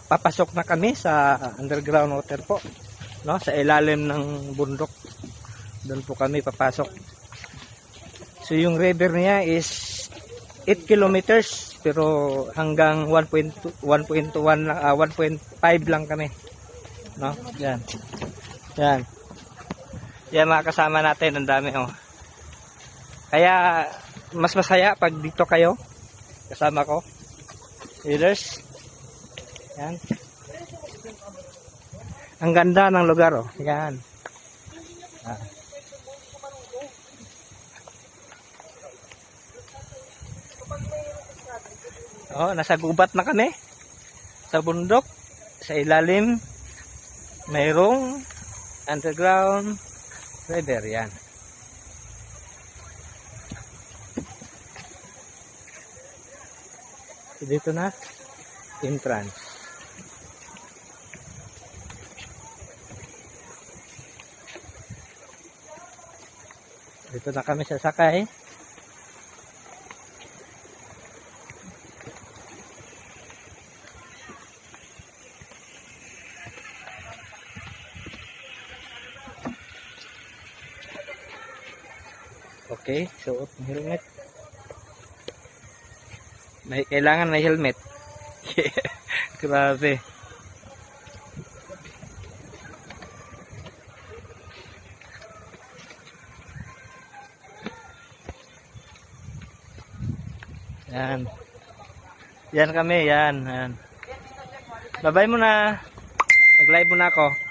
Papasok na kami sa underground water po, no? Sa ilalim ng bundok. Doon po kami papasok. So yung river niya is 8 kilometers pero hanggang 1.5 lang kami, no? Yan. Yan. Yan mga kasama natin, ang dami oh. Kaya mas masaya pag dito kayo kasama ko. Leaders. Yan. Ang ganda ng lugar oh. Yan. Oh, nasa gubat na kami. Sa bundok, sa ilalim mayroong underground river yan. So, dito na entrance. Dito na kami sasakay. Okay, suot ng helmet. Kailangan may helmet. Grabe. Yan. Yan kami, yan. Yan. Bye-bye muna. Mag-live muna ako.